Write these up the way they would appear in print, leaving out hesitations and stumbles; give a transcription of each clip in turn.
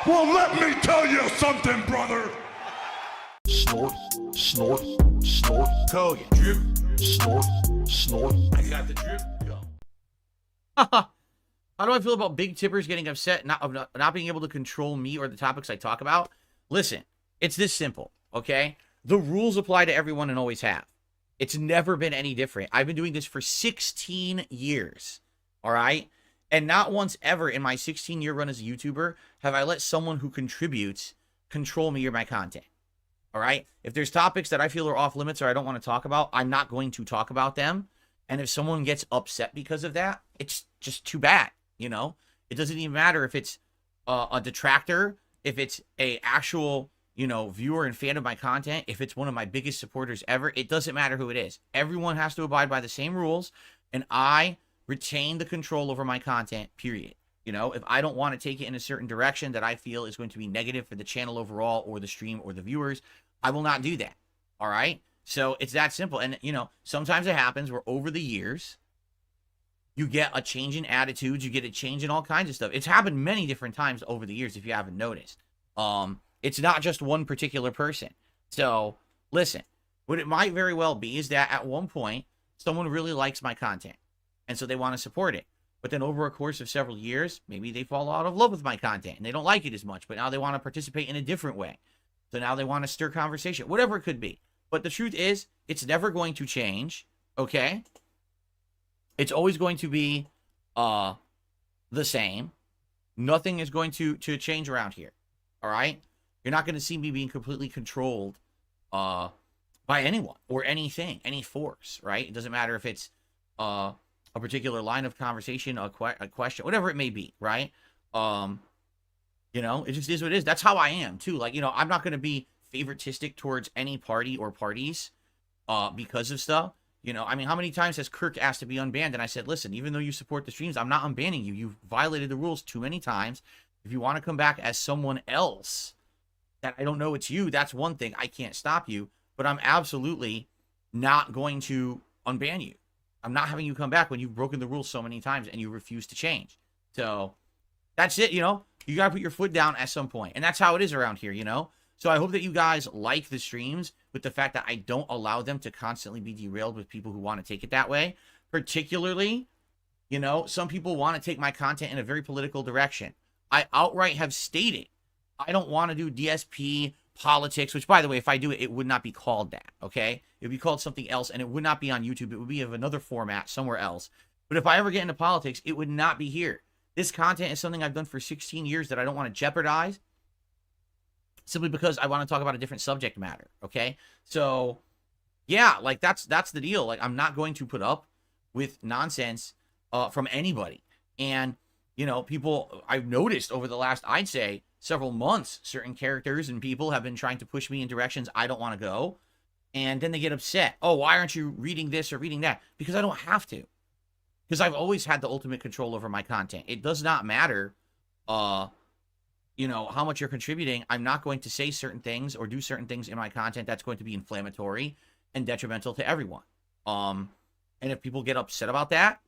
Well, let me tell you something, brother. Snort, snort, snort. Kogan. Drip. Snort, snort. I got the drip. Go. How do I feel about big tippers getting upset not being able to control me or the topics I talk about? Listen, it's this simple, okay? The rules apply to everyone and always have. It's never been any different. I've been doing this for 16 years, all right? And not once ever in my 16-year run as a YouTuber have I let someone who contributes control me or my content, all right? If there's topics that I feel are off limits or I don't want to talk about, I'm not going to talk about them. And if someone gets upset because of that, it's just too bad, you know? It doesn't even matter if it's a detractor, if it's a actual, you know, viewer and fan of my content, if it's one of my biggest supporters ever, it doesn't matter who it is. Everyone has to abide by the same rules, and I retain the control over my content, period. You know, if I don't want to take it in a certain direction that I feel is going to be negative for the channel overall or the stream or the viewers, I will not do that, all right? So it's that simple. And, you know, sometimes it happens where over the years, you get a change in attitudes, you get a change in all kinds of stuff. It's happened many different times over the years if you haven't noticed. It's not just one particular person. So, listen, what it might very well be is that at one point, someone really likes my content, and so they want to support it. But then over a course of several years, maybe they fall out of love with my content, and they don't like it as much, but now they want to participate in a different way. So now they want to stir conversation, whatever it could be. But the truth is, it's never going to change, okay? It's always going to be the same. Nothing is going to change around here, all right? You're not going to see me being completely controlled by anyone or anything, any force, right? It doesn't matter if it's a particular line of conversation, a question, whatever it may be, right? You know, it just is what it is. That's how I am, too. Like, you know, I'm not going to be favoritistic towards any party or parties because of stuff. You know, I mean, how many times has Kirk asked to be unbanned? And I said, listen, even though you support the streams, I'm not unbanning you. You've violated the rules too many times. If you want to come back as someone else that I don't know it's you, that's one thing. I can't stop you. But I'm absolutely not going to unban you. I'm not having you come back when you've broken the rules so many times and you refuse to change. So that's it, you know. You got to put your foot down at some point. And that's how it is around here, you know. So I hope that you guys like the streams with the fact that I don't allow them to constantly be derailed with people who want to take it that way. Particularly, you know, some people want to take my content in a very political direction. I outright have stated I don't want to do DSP politics, which, by the way, if I do it, it would not be called that, okay? It would be called something else, and it would not be on YouTube. It would be of another format somewhere else. But if I ever get into politics, it would not be here. This content is something I've done for 16 years that I don't want to jeopardize simply because I want to talk about a different subject matter, okay? So, yeah, like, that's the deal. Like, I'm not going to put up with nonsense from anybody. And, you know, people, I've noticed over the last, I'd say, several months, certain characters and people have been trying to push me in directions I don't want to go. And then they get upset. Oh, why aren't you reading this or reading that? Because I don't have to. Because I've always had the ultimate control over my content. It does not matter, you know, how much you're contributing. I'm not going to say certain things or do certain things in my content that's going to be inflammatory and detrimental to everyone. And if people get upset about that,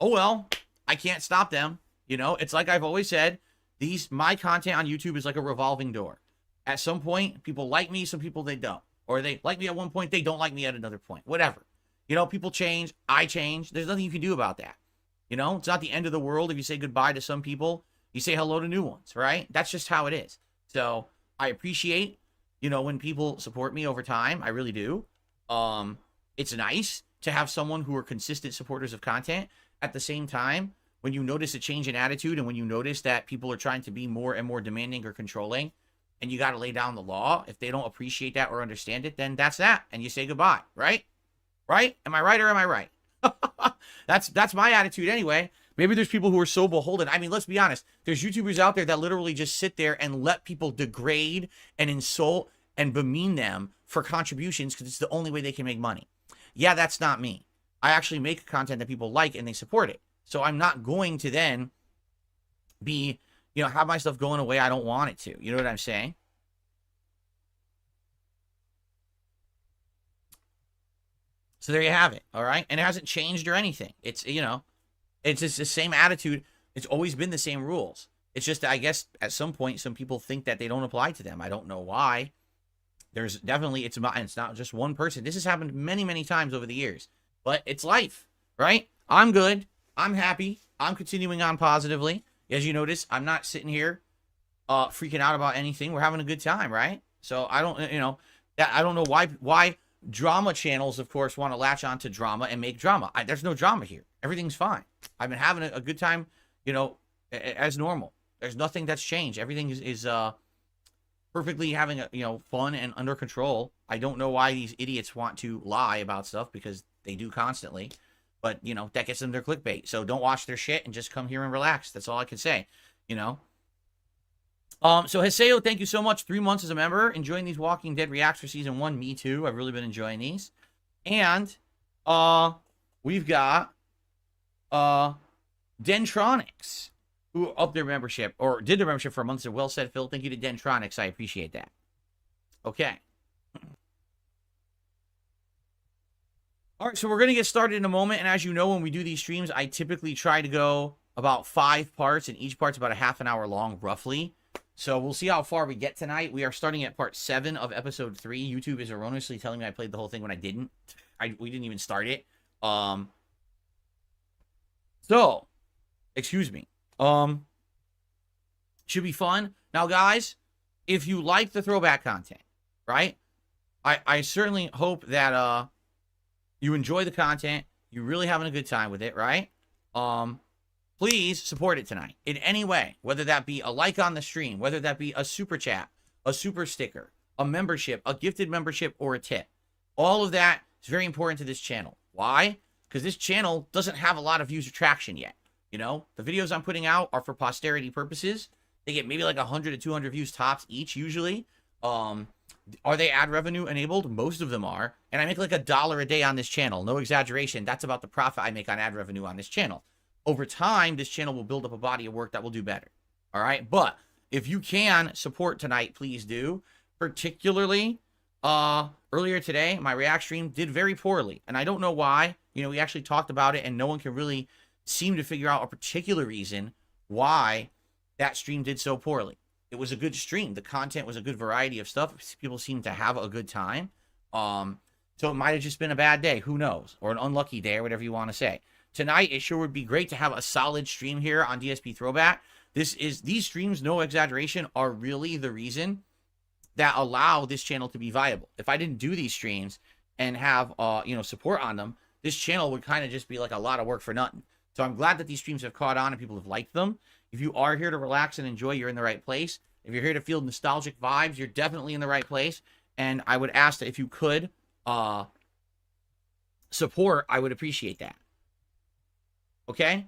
oh well, I can't stop them. You know, it's like I've always said, my content on YouTube is like a revolving door. At some point, people like me, some people they don't. Or they like me at one point, they don't like me at another point. Whatever. You know, people change, I change. There's nothing you can do about that. You know, it's not the end of the world if you say goodbye to some people. You say hello to new ones, right? That's just how it is. So I appreciate, you know, when people support me over time. I really do. It's nice to have someone who are consistent supporters of content. At the same time, when you notice a change in attitude and when you notice that people are trying to be more and more demanding or controlling, and you got to lay down the law, if they don't appreciate that or understand it, then that's that. And you say goodbye, right? Right? Am I right or am I right? That's my attitude anyway. Maybe there's people who are so beholden. I mean, let's be honest. There's YouTubers out there that literally just sit there and let people degrade and insult and bemean them for contributions because it's the only way they can make money. Yeah, that's not me. I actually make content that people like and they support it. So I'm not going to then be, you know, have my stuff going away I don't want it to. You know what I'm saying? So there you have it, all right? And it hasn't changed or anything. It's, you know, it's just the same attitude. It's always been the same rules. It's just, I guess, at some point, some people think that they don't apply to them. I don't know why. There's definitely, it's not just one person. This has happened many, many times over the years. But it's life, right? I'm good. I'm happy. I'm continuing on positively. As you notice, I'm not sitting here freaking out about anything. We're having a good time, right? So I don't, I don't know why drama channels, of course, want to latch on to drama and make drama. There's no drama here. Everything's fine. I've been having a good time, as normal. There's nothing that's changed. Everything is perfectly having fun and under control. I don't know why these idiots want to lie about stuff, because they do constantly. But, that gets them their clickbait. So don't watch their shit and just come here and relax. That's all I can say, So Haseo, thank you so much. 3 months as a member. Enjoying these Walking Dead reacts for season 1. Me too. I've really been enjoying these. And we've got Dentronics, who upped their membership, or did their membership for a month. So well said, Phil. Thank you to Dentronics. I appreciate that. Okay. All right, so we're going to get started in a moment. And as you know, when we do these streams, I typically try to go about 5 parts, and each part's about a half an hour long, roughly. So we'll see how far we get tonight. We are starting at part 7 of episode 3. YouTube is erroneously telling me I played the whole thing when I didn't. We didn't even start it. So, excuse me. Should be fun. Now, guys, if you like the throwback content, right? I certainly hope that you enjoy the content. You're really having a good time with it, right? Please support it tonight in any way, whether that be a like on the stream, whether that be a super chat, a super sticker, a membership, a gifted membership, or a tip. All of that is very important to this channel. Why? Because this channel doesn't have a lot of user traction yet. The videos I'm putting out are for posterity purposes. They get maybe like 100 to 200 views tops each usually. Are they ad revenue enabled? Most of them are. And I make like $1 a day on this channel. No exaggeration. That's about the profit I make on ad revenue on this channel. Over time, this channel will build up a body of work that will do better. All right. But if you can support tonight, please do. Particularly, earlier today, my React stream did very poorly. And I don't know why. We actually talked about it, and no one can really seem to figure out a particular reason why that stream did so poorly. It was a good stream. The content was a good variety of stuff. People seemed to have a good time. So it might have just been a bad day. Who knows? Or an unlucky day, or whatever you want to say. Tonight, it sure would be great to have a solid stream here on DSP Throwback. These streams, no exaggeration, are really the reason that allow this channel to be viable. If I didn't do these streams and have, support on them, this channel would kind of just be like a lot of work for nothing. So I'm glad that these streams have caught on and people have liked them. If you are here to relax and enjoy, you're in the right place. If you're here to feel nostalgic vibes, you're definitely in the right place. And I would ask that if you could support, I would appreciate that. Okay?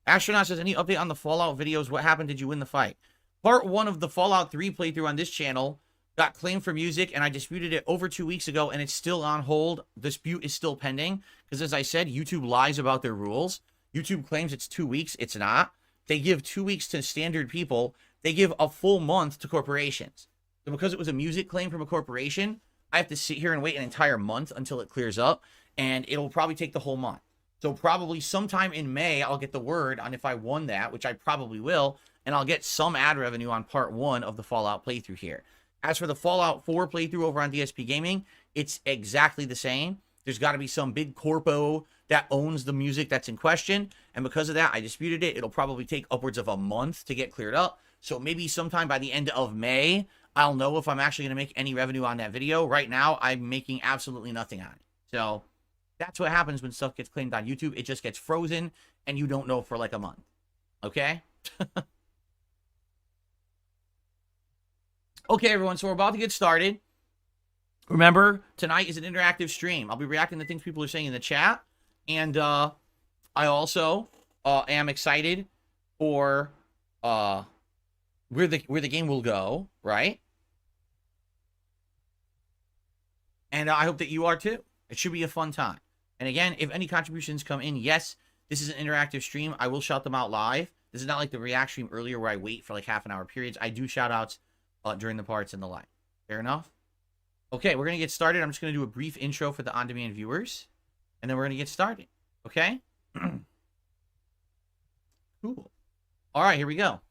Astronaut says, any update on the Fallout videos? What happened? Did you win the fight? Part 1 of the Fallout 3 playthrough on this channel got claimed for music, and I disputed it over 2 weeks ago, and it's still on hold. Dispute is still pending, because as I said, YouTube lies about their rules. YouTube claims it's 2 weeks. It's not. They give 2 weeks to standard people. They give a full month to corporations. So because it was a music claim from a corporation, I have to sit here and wait an entire month until it clears up, and it'll probably take the whole month. So probably sometime in May, I'll get the word on if I won that, which I probably will, and I'll get some ad revenue on part 1 of the Fallout playthrough here. As for the Fallout 4 playthrough over on DSP Gaming, it's exactly the same. There's got to be some big corpo that owns the music that's in question, and because of that, I disputed it. It'll probably take upwards of a month to get cleared up, so maybe sometime by the end of May, I'll know if I'm actually going to make any revenue on that video. Right now, I'm making absolutely nothing on it. So that's what happens when stuff gets claimed on YouTube. It just gets frozen, and you don't know for like a month. Okay? Okay, everyone, so we're about to get started. Remember, tonight is an interactive stream. I'll be reacting to things people are saying in the chat. And I also am excited for where the game will go, right? And I hope that you are too. It should be a fun time. And again, if any contributions come in, yes, this is an interactive stream. I will shout them out live. This is not like the React stream earlier where I wait for like half an hour periods. I do shout outs during the parts in the live. Fair enough? Okay, we're going to get started. I'm just going to do a brief intro for the on-demand viewers. And then we're going to get started. Okay? Cool. All right, here we go.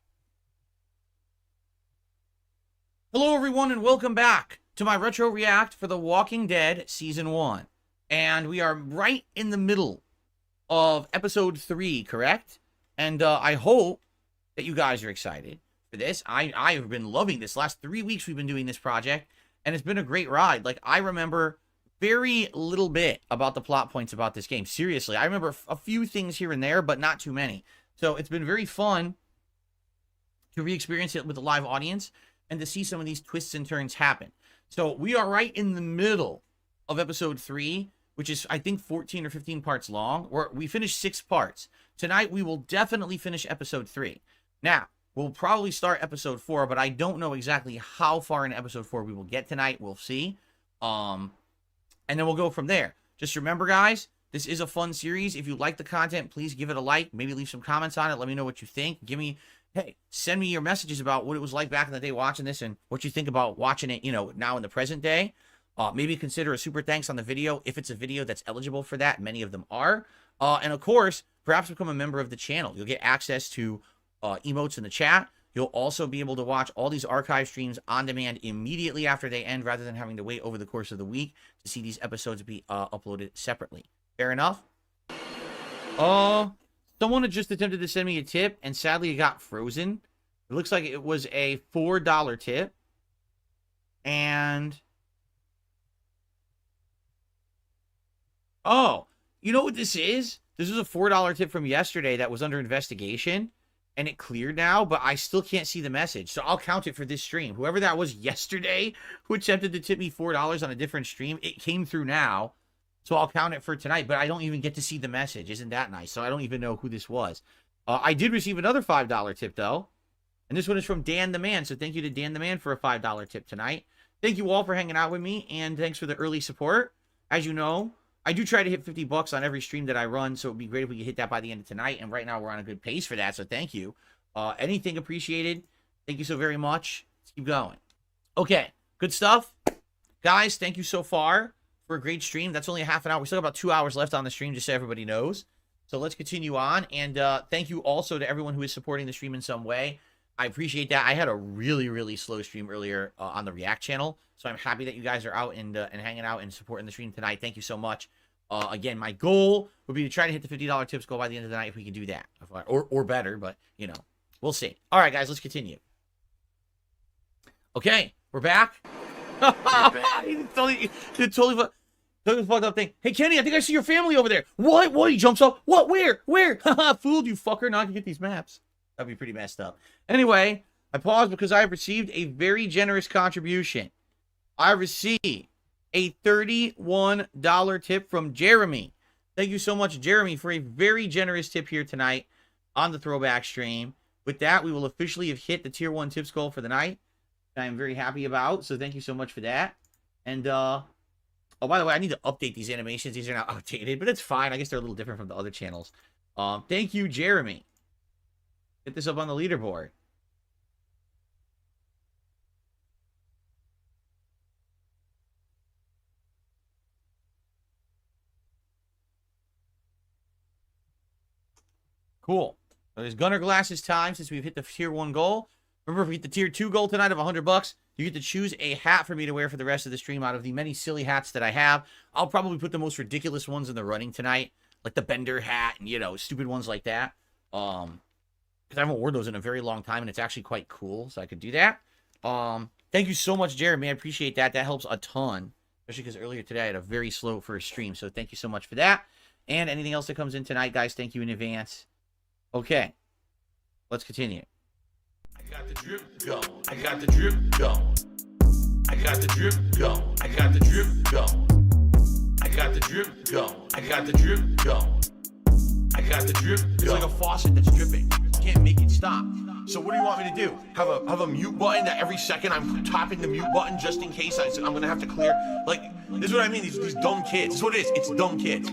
Hello everyone and welcome back to my retro react for The Walking Dead Season 1. And we are right in the middle of episode 3, correct? And I hope that you guys are excited for this. I have been loving this. Last 3 weeks we've been doing this project, and it's been a great ride. Like, I remember very little bit about the plot points about this game. Seriously, I remember a few things here and there, but not too many. So it's been very fun to re-experience it with a live audience and to see some of these twists and turns happen. So we are right in the middle of episode 3, which is, I think, 14 or 15 parts long. We finished 6 parts. Tonight, we will definitely finish episode 3. Now, we'll probably start episode 4, but I don't know exactly how far in episode 4 we will get tonight. We'll see. And then we'll go from there. Just remember, guys, this is a fun series. If you like the content, please give it a like. Maybe leave some comments on it. Let me know what you think. Hey, send me your messages about what it was like back in the day watching this and what you think about watching it, now in the present day. Maybe consider a super thanks on the video if it's a video that's eligible for that. Many of them are. And of course, perhaps become a member of the channel. You'll get access to emotes in the chat. You'll also be able to watch all these archive streams on demand immediately after they end, rather than having to wait over the course of the week to see these episodes be uploaded separately. Fair enough? Someone had just attempted to send me a tip, and sadly it got frozen. It looks like it was a $4 tip. And... oh, you know what this is? This was a $4 tip from yesterday that was under investigation. And it cleared now, but I still can't see the message. So I'll count it for this stream. Whoever that was yesterday who attempted to tip me $4 on a different stream, it came through now. So I'll count it for tonight, but I don't even get to see the message. Isn't that nice? So I don't even know who this was. I did receive another $5 tip, though. And this one is from Dan the Man. So thank you to Dan the Man for a $5 tip tonight. Thank you all for hanging out with me, and thanks for the early support. As you know, I do try to hit 50 bucks on every stream that I run, so it'd be great if we could hit that by the end of tonight. And right now, we're on a good pace for that, so thank you. Anything appreciated. Thank you so very much. Let's keep going. Okay, good stuff. Guys, thank you so far for a great stream. That's only a half an hour. We still have about 2 hours left on the stream, just so everybody knows. So let's continue on. And thank you also to everyone who is supporting the stream in some way. I appreciate that. I had a really, really slow stream earlier on the React channel. So I'm happy that you guys are out and hanging out and supporting the stream tonight. Thank you so much. Again, my goal would be to try to hit the $50 tips goal by the end of the night if we can do that. Or better, but, we'll see. All right, guys, let's continue. Okay, we're back. totally fucked up thing. Hey, Kenny, I think I see your family over there. What? He jumps up. What? Where? Fooled you, fucker. Now I can get these maps. That'd be pretty messed up. Anyway, I paused because I have received a very generous contribution. I received a $31 tip from Jeremy. Thank you so much, Jeremy, for a very generous tip here tonight on the throwback stream. With that, we will officially have hit the tier 1 tips goal for the night. I am very happy about, so thank you so much for that. And, oh, by the way, I need to update these animations. These are not outdated, but it's fine. I guess they're a little different from the other channels. Thank you, Jeremy. Get this up on the leaderboard. Cool. So there's Gunner Glass's time since we've hit the tier 1 goal. Remember, if we hit the tier 2 goal tonight of $100, you get to choose a hat for me to wear for the rest of the stream out of the many silly hats that I have. I'll probably put the most ridiculous ones in the running tonight, like the Bender hat and, stupid ones like that. Because I haven't worn those in a very long time, and it's actually quite cool, so I could do that. Thank you so much, Jeremy. I appreciate that. That helps a ton, especially because earlier today I had a very slow first stream, so thank you so much for that. And anything else that comes in tonight, guys, thank you in advance. Okay, let's continue. I got the drip going. I got the drip going. I got the drip going. I got the drip going. I got the drip going. I got the drip going. I got the drip going. It's like a faucet that's dripping. You can't make it stop. So what do you want me to do? Have a mute button that every second I'm tapping the mute button just in case I'm gonna have to clear? Like, this is what I mean. These dumb kids. This is what it is. It's dumb kids.